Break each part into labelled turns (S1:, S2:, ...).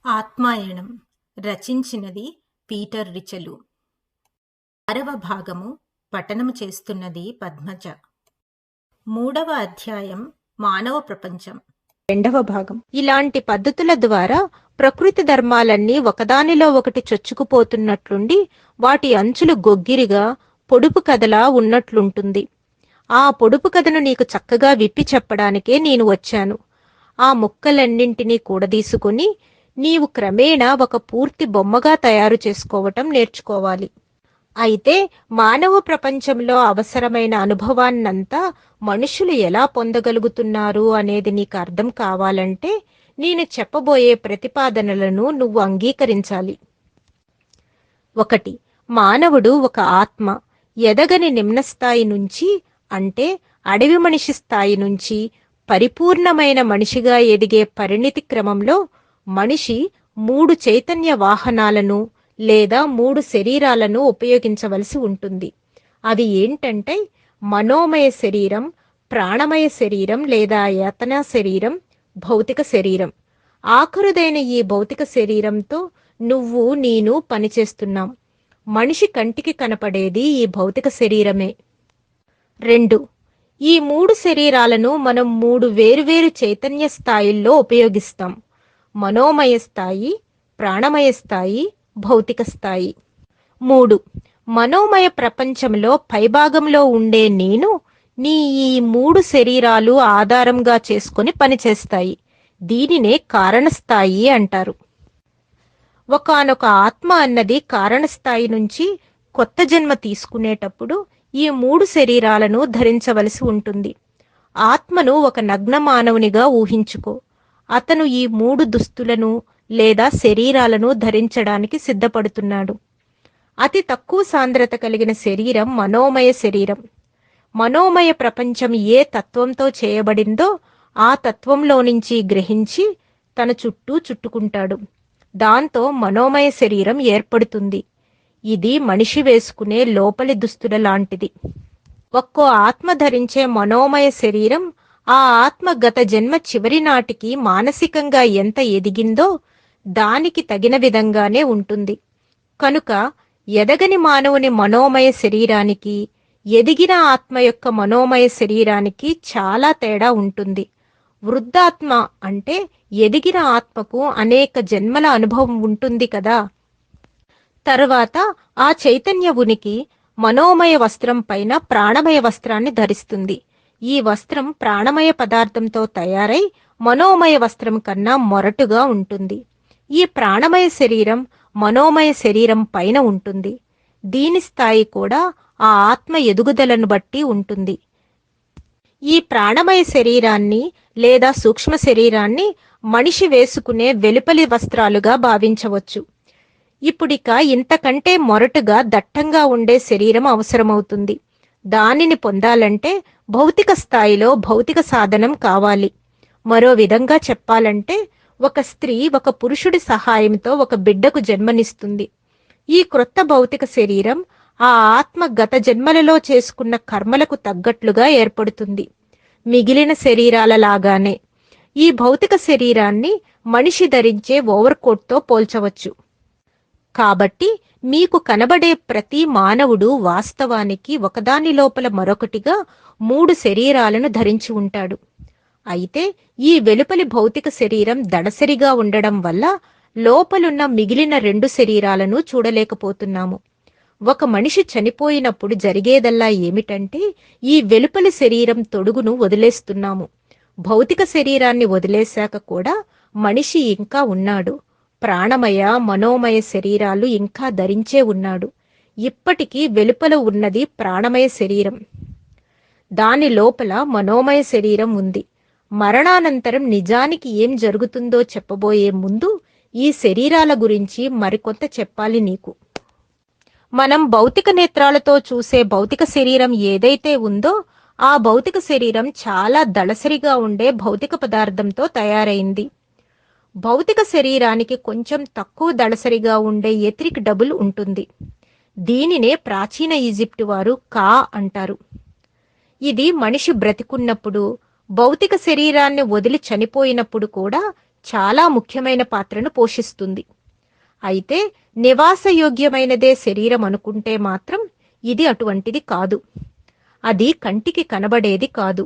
S1: ఆత్మాయణం రచించినది Peter రిచలు. 6వ భాగము పఠనము చేస్తున్నది పద్మజ. 3వ అధ్యాయం మానవ ప్రపంచం.
S2: 2వ భాగం. ఇలాంటి పద్ధతుల ద్వారా ప్రకృతి ధర్మాలన్నీ ఒకదానిలో ఒకటి చొచ్చుకుపోతున్నట్లుండి వాటి అంచులు గొగ్గిరిగా పొడుపు కథలా ఉన్నట్లుంటుంది. ఆ పొడుపు కథను నీకు చక్కగా విప్పి చెప్పడానికే నేను వచ్చాను. ఆ ముక్కలన్నింటినీ కూడదీసుకుని నీవు క్రమేణా ఒక పూర్తి బొమ్మగా తయారు చేసుకోవటం నేర్చుకోవాలి. అయితే మానవ ప్రపంచంలో అవసరమైన అనుభవాన్నంతా మనుషులు ఎలా పొందగలుగుతున్నారు అనేది నీకు అర్థం కావాలంటే నేను చెప్పబోయే ప్రతిపాదనలను నువ్వు అంగీకరించాలి. 1. మానవుడు ఒక ఆత్మ. ఎదగని నిమ్నస్థాయి నుంచి, అంటే అడవి మనిషి స్థాయి నుంచి పరిపూర్ణమైన మనిషిగా ఎదిగే పరిణితి క్రమంలో మనిషి 3 చైతన్య వాహనాలను లేదా 3 శరీరాలను ఉపయోగించవలసి ఉంటుంది. అవి ఏంటంటే మనోమయ శరీరం, ప్రాణమయ శరీరం లేదా యాతనా శరీరం, భౌతిక శరీరం. ఆఖరుదైన ఈ భౌతిక శరీరంతో నువ్వు నేను పనిచేస్తున్నాం. మనిషి కంటికి కనపడేది ఈ భౌతిక శరీరమే. 2. ఈ 3 శరీరాలను మనం 3 వేరువేరు చైతన్య స్థాయిల్లో ఉపయోగిస్తాం. మనోమయ స్థాయి, ప్రాణమయ స్థాయి, భౌతిక స్థాయి. 3. మనోమయ ప్రపంచంలో పైభాగంలో ఉండే నేను నీ ఈ 3 శరీరాలు ఆధారంగా చేసుకొని పనిచేస్తాయి. దీనినే కారణస్థాయి అంటారు. ఒకానొక ఆత్మ అన్నది కారణస్థాయి నుంచి కొత్త జన్మ తీసుకునేటప్పుడు ఈ 3 శరీరాలను ధరించవలసి ఉంటుంది. ఆత్మను ఒక నగ్న మానవునిగా ఊహించుకో. అతను ఈ 3 దుస్తులను లేదా శరీరాలను ధరించడానికి సిద్ధపడుతున్నాడు. అతి తక్కువ సాంద్రత కలిగిన శరీరం మనోమయ శరీరం. మనోమయ ప్రపంచం ఏ తత్వంతో చేయబడిందో ఆ తత్వంలో నుంచి గ్రహించి తన చుట్టూ చుట్టుకుంటాడు. దాంతో మనోమయ శరీరం ఏర్పడుతుంది. ఇది మనిషి వేసుకునే లోపలి దుస్తుల లాంటిది. ఒక్కో ఆత్మ ధరించే మనోమయ శరీరం ఆ ఆత్మ గత జన్మ చివరి నాటికి మానసికంగా ఎంత ఎదిగిందో దానికి తగిన విధంగానే ఉంటుంది. కనుక ఎదగని మానవుని మనోమయ శరీరానికి ఎదిగిన ఆత్మ యొక్క మనోమయ శరీరానికి చాలా తేడా ఉంటుంది. వృద్ధాత్మ అంటే ఎదిగిన ఆత్మకు అనేక జన్మల అనుభవం ఉంటుంది కదా. తర్వాత ఆ చైతన్య ఉనికి మనోమయ వస్త్రం పైన ప్రాణమయ వస్త్రాన్ని ధరిస్తుంది. ఈ వస్త్రం ప్రాణమయ పదార్థంతో తయారై మనోమయ వస్త్రం కన్నా మొరటుగా ఉంటుంది. ఈ ప్రాణమయ శరీరం మనోమయ శరీరం పైన ఉంటుంది. దీని స్థాయి కూడా ఆ ఆత్మ ఎదుగుదలను బట్టి ఉంటుంది. ఈ ప్రాణమయ శరీరాన్ని లేదా సూక్ష్మ శరీరాన్ని మనిషి వేసుకునే వెలుపలి వస్త్రాలుగా భావించవచ్చు. ఇప్పుడిక ఇంతకంటే మొరటుగా దట్టంగా ఉండే శరీరం అవసరమవుతుంది. దానిని పొందాలంటే భౌతిక స్థాయిలో భౌతిక సాధనం కావాలి. మరో విధంగా చెప్పాలంటే ఒక స్త్రీ ఒక పురుషుడి సహాయంతో ఒక బిడ్డకు జన్మనిస్తుంది. ఈ క్రొత్త భౌతిక శరీరం ఆ ఆత్మ గత జన్మలలో చేసుకున్న కర్మలకు తగ్గట్లుగా ఏర్పడుతుంది. మిగిలిన శరీరాల లాగానే ఈ భౌతిక శరీరాన్ని మనిషి ధరించే ఓవర్కోట్తో పోల్చవచ్చు. కాబట్టి మీకు కనబడే ప్రతి మానవుడు వాస్తవానికి ఒకదాని లోపల మరొకటిగా 3 శరీరాలను ధరించి ఉంటాడు. అయితే ఈ వెలుపలి భౌతిక శరీరం దడసరిగా ఉండడం వల్ల లోపలున్న మిగిలిన 2 శరీరాలను చూడలేకపోతున్నాము. ఒక మనిషి చనిపోయినప్పుడు జరిగేదల్లా ఏమిటంటే ఈ వెలుపలి శరీరం తొడుగును వదిలేస్తున్నాము. భౌతిక శరీరాన్ని వదిలేశాక కూడా మనిషి ఇంకా ఉన్నాడు. ప్రాణమయ మనోమయ శరీరాలు ఇంకా ధరించే ఉన్నాడు. ఇప్పటికీ వెలుపల ఉన్నది ప్రాణమయ శరీరం. దాని లోపల మనోమయ శరీరం ఉంది. మరణానంతరం నిజానికి ఏం జరుగుతుందో చెప్పబోయే ముందు ఈ శరీరాల గురించి మరికొంత చెప్పాలి నీకు. మనం భౌతిక నేత్రాలతో చూసే భౌతిక శరీరం ఏదైతే ఉందో ఆ భౌతిక శరీరం చాలా దళసరిగా ఉండే భౌతిక పదార్థంతో తయారైంది. భౌతిక శరీరానికి కొంచెం తక్కువ దళసరిగా ఉండే ఎథరిక్ డబుల్ ఉంటుంది. దీనినే ప్రాచీన ఈజిప్టు వారు కా అంటారు. ఇది మనిషి బ్రతికున్నప్పుడు భౌతిక శరీరాన్ని వదిలి చనిపోయినప్పుడు కూడా చాలా ముఖ్యమైన పాత్రను పోషిస్తుంది. అయితే నివాసయోగ్యమైనదే శరీరం అనుకుంటే మాత్రం ఇది అటువంటిది కాదు. అది కంటికి కనబడేది కాదు.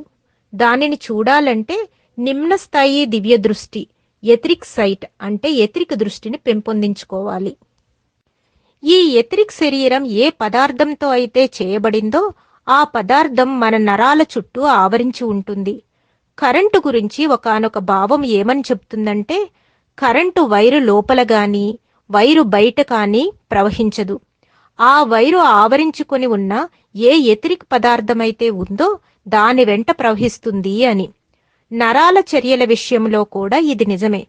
S2: దానిని చూడాలంటే నిమ్నస్థాయి దివ్య దృష్టి, ఎథరిక్ సైట్ అంటే ఎథరిక్ దృష్టిని పెంపొందించుకోవాలి. ఈ ఎథరిక్ శరీరం ఏ పదార్థంతో అయితే చేయబడిందో ఆ పదార్థం మన నరాల చుట్టూ ఆవరించి ఉంటుంది. కరెంటు గురించి ఒకానొక భావం ఏమని చెప్తుందంటే, కరెంటు వైరు లోపల గాని వైరు బయట కానీ ప్రవహించదు. ఆ వైరు ఆవరించుకొని ఉన్న ఏ ఎథరిక్ పదార్థమైతే ఉందో దాని వెంట ప్రవహిస్తుంది అని. నరాల చర్యల విషయంలో కూడా ఇది నిజమే.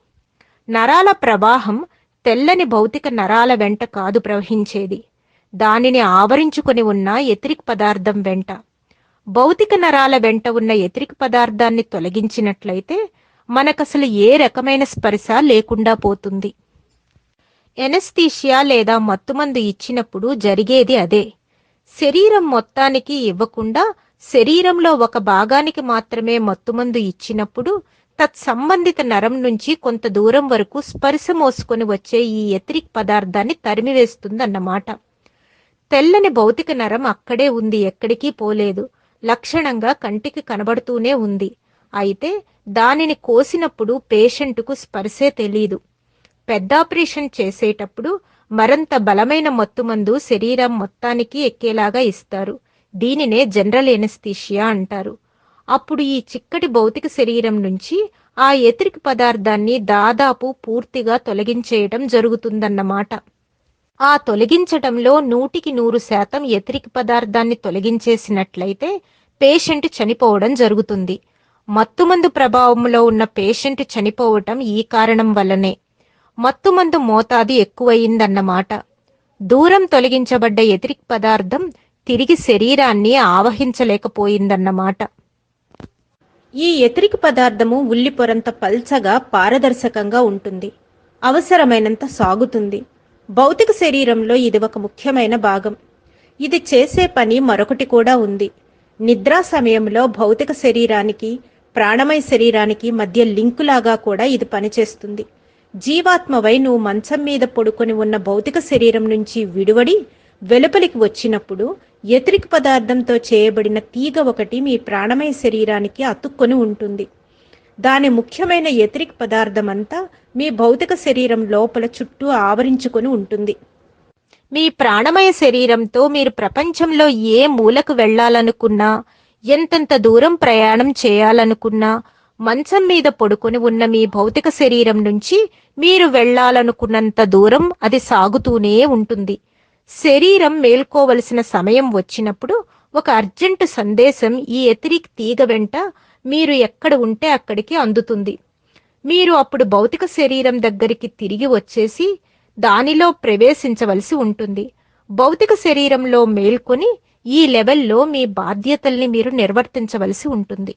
S2: నరాల ప్రవాహం తెల్లని భౌతిక నరాల వెంట కాదు ప్రవహించేది, దానిని ఆవరించుకొని ఉన్న ఎథరిక్ పదార్థం వెంట. భౌతిక నరాల వెంట ఉన్న ఎథరిక్ పదార్థాన్ని తొలగించినట్లయితే మనకసలు ఏ రకమైన స్పర్శ లేకుండా పోతుంది. ఎనస్థీషియా లేదా మత్తుమందు ఇచ్చినప్పుడు జరిగేది అదే. శరీరం మొత్తానికి ఇవ్వకుండా శరీరంలో ఒక భాగానికి మాత్రమే మత్తుమందు ఇచ్చినప్పుడు తత్సంబంధిత నరం నుంచి కొంత దూరం వరకు స్పర్శ మోసుకొని వచ్చే ఈ ఎథరిక్ పదార్థాన్ని తరిమివేస్తుందన్నమాట. తెల్లని భౌతిక నరం అక్కడే ఉంది, ఎక్కడికి పోలేదు. లక్షణంగా కంటికి కనబడుతూనే ఉంది. అయితే దానిని కోసినప్పుడు పేషెంటుకు స్పర్శే తెలీదు. పెద్ద ఆపరేషన్ చేసేటప్పుడు మరంత బలమైన మత్తుమందు శరీరం మొత్తానికి ఎక్కేలాగా ఇస్తారు. దీనినే జనరల్ ఎనస్థీషియా అంటారు. అప్పుడు ఈ చిక్కటి భౌతిక శరీరం నుంచి ఆ ఎథరిక్ పదార్థాన్ని దాదాపు పూర్తిగా తొలగించేయటం జరుగుతుందన్నమాట. ఆ తొలగించటంలో 100% ఎథరిక్ పదార్థాన్ని తొలగించేసినట్లయితే పేషెంట్ చనిపోవడం జరుగుతుంది. మత్తుమందు ప్రభావంలో ఉన్న పేషెంట్ చనిపోవటం ఈ కారణం వల్లనే. మత్తుమందు మోతాదు ఎక్కువయిందన్నమాట. దూరం తొలగించబడ్డ ఎథరిక్ పదార్థం తిరిగి శరీరాన్ని ఆవహించలేకపోయిందన్నమాట. ఈ ఎథరిక్ పదార్థము ఉల్లి పొరంత పల్చగా పారదర్శకంగా ఉంటుంది. అవసరమైనంత సాగుతుంది. భౌతిక శరీరంలో ఇది ఒక ముఖ్యమైన భాగం. ఇది చేసే పని మరొకటి కూడా ఉంది. నిద్రా సమయంలో భౌతిక శరీరానికి ప్రాణమయ శరీరానికి మధ్య లింకులాగా కూడా ఇది పనిచేస్తుంది. జీవాత్మవై నువ్వు మంచం మీద పడుకొని ఉన్న భౌతిక శరీరం నుంచి విడివడి వెలుపలికి వచ్చినప్పుడు ఎథరిక్ పదార్థంతో చేయబడిన తీగ ఒకటి మీ ప్రాణమయ శరీరానికి అతుక్కొని ఉంటుంది. దాని ముఖ్యమైన ఎథరిక్ పదార్థం అంతా మీ భౌతిక శరీరం లోపల చుట్టూ ఆవరించుకొని ఉంటుంది. మీ ప్రాణమయ శరీరంతో మీరు ప్రపంచంలో ఏ మూలకు వెళ్లాలనుకున్నా, ఎంతెంత దూరం ప్రయాణం చేయాలనుకున్నా, మంచం మీద పడుకొని ఉన్న మీ భౌతిక శరీరం నుంచి మీరు వెళ్లాలనుకున్నంత దూరం అది సాగుతూనే ఉంటుంది. శరీరం మేల్కోవలసిన సమయం వచ్చినప్పుడు ఒక అర్జెంటు సందేశం ఈ ఎథరిక్ తీగ వెంట మీరు ఎక్కడ ఉంటే అక్కడికి అందుతుంది. మీరు అప్పుడు భౌతిక శరీరం దగ్గరికి తిరిగి వచ్చేసి దానిలో ప్రవేశించవలసి ఉంటుంది. భౌతిక శరీరంలో మేల్కొని ఈ లెవెల్లో మీ బాధ్యతల్ని మీరు నిర్వర్తించవలసి ఉంటుంది.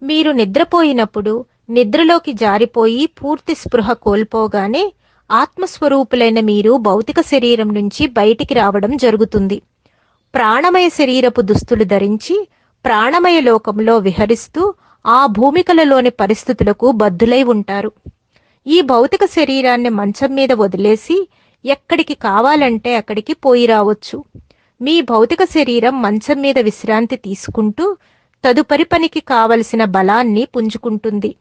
S2: మీరు నిద్రపోయినప్పుడు నిద్రలోకి జారిపోయి పూర్తి స్పృహ కోల్పోగానే ఆత్మస్వరూపులైన మీరు భౌతిక శరీరం నుంచి బయటికి రావడం జరుగుతుంది. ప్రాణమయ శరీరపు దుస్తులు ధరించి ప్రాణమయ లోకంలో విహరిస్తూ ఆ భూమికలలోని పరిస్థితులకు బద్ధులై ఉంటారు. ఈ భౌతిక శరీరాన్ని మంచం మీద వదిలేసి ఎక్కడికి కావాలంటే అక్కడికి పోయి రావచ్చు. మీ భౌతిక శరీరం మంచం మీద విశ్రాంతి తీసుకుంటూ తదుపరి పనికి కావలసిన బలాన్ని పుంజుకుంటుంది.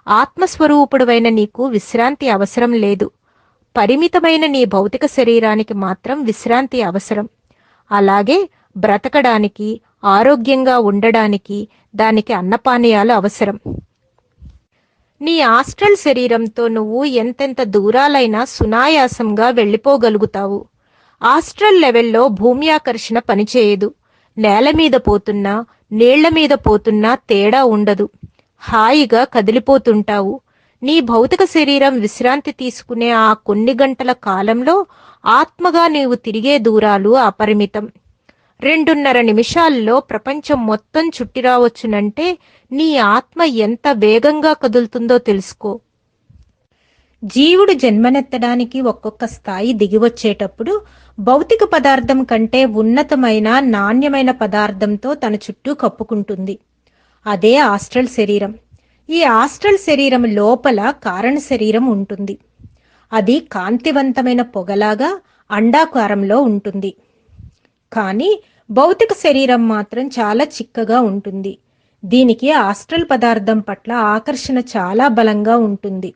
S2: ఆత్మస్వరూపుడువైన నీకు విశ్రాంతి అవసరం లేదు. పరిమితమైన నీ భౌతిక శరీరానికి మాత్రం విశ్రాంతి అవసరం. అలాగే బ్రతకడానికి, ఆరోగ్యంగా ఉండడానికి దానికి అన్నపానీయాలు అవసరం. నీ ఆస్ట్రల్ శరీరంతో నువ్వు ఎంతెంత దూరాలైనా సునాయాసంగా వెళ్ళిపోగలుగుతావు. ఆస్ట్రల్ లెవెల్లో భూమి ఆకర్షణ పనిచేయదు. నేల మీద పోతున్నా, నీళ్ల మీద పోతున్నా తేడా ఉండదు. హాయిగా కదిలిపోతుంటావు. నీ భౌతిక శరీరం విశ్రాంతి తీసుకునే ఆ కొన్ని గంటల కాలంలో ఆత్మగా నీవు తిరిగే దూరాలు అపరిమితం. 2.5 నిమిషాల్లో ప్రపంచం మొత్తం చుట్టి రావచ్చునంటే నీ ఆత్మ ఎంత వేగంగా కదులుతుందో తెలుసుకో. జీవుడు జన్మనెత్తడానికి ఒక్కొక్క స్థాయి దిగివచ్చేటప్పుడు భౌతిక పదార్థం కంటే ఉన్నతమైన నాణ్యమైన పదార్థంతో తన చుట్టూ కప్పుకుంటుంది. అదే ఆస్ట్రల్ శరీరం. ఈ ఆస్ట్రల్ శరీరం లోపల కారణ శరీరం ఉంటుంది. అది కాంతివంతమైన పొగలాగా అండాకారంలో ఉంటుంది. కానీ భౌతిక శరీరం మాత్రం చాలా చిక్కగా ఉంటుంది. దీనికి ఆస్ట్రల్ పదార్థం పట్ల ఆకర్షణ చాలా బలంగా ఉంటుంది.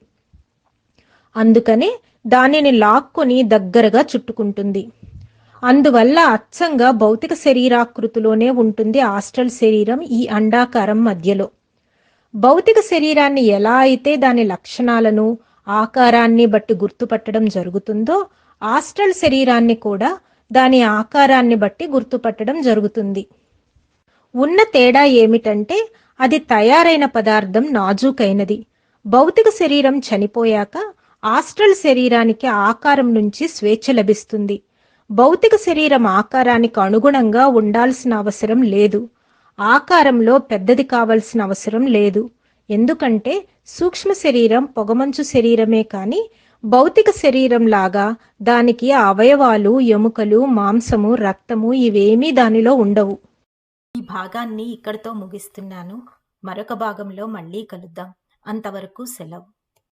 S2: అందుకనే దానిని లాక్కొని దగ్గరగా చుట్టుకుంటుంది. అందువల్ల అచ్చంగా భౌతిక శరీరాకృతిలోనే ఉంటుంది ఆస్ట్రల్ శరీరం ఈ అండాకారం మధ్యలో. భౌతిక శరీరాన్ని ఎలా అయితే దాని లక్షణాలను, ఆకారాన్ని బట్టి గుర్తుపట్టడం జరుగుతుందో, ఆస్ట్రల్ శరీరాన్ని కూడా దాని ఆకారాన్ని బట్టి గుర్తుపట్టడం జరుగుతుంది. ఉన్న తేడా ఏమిటంటే అది తయారైన పదార్థం నాజూకైనది. భౌతిక శరీరం చనిపోయాక ఆస్ట్రల్ శరీరానికి ఆకారం నుంచి స్వేచ్ఛ లభిస్తుంది. భౌతిక శరీరం ఆకారానికి అనుగుణంగా ఉండాల్సిన అవసరం లేదు. ఆకారంలో పెద్దది కావలసిన అవసరం లేదు. ఎందుకంటే సూక్ష్మ శరీరం పొగమంచు శరీరమే కాని భౌతిక శరీరం లాగా దానికి అవయవాలు, ఎముకలు, మాంసము, రక్తము ఇవేమీ దానిలో ఉండవు.
S1: ఈ భాగాన్ని ఇక్కడితో ముగిస్తున్నాను. మరొక భాగంలో మళ్ళీ కలుద్దాం. అంతవరకు సెలవు.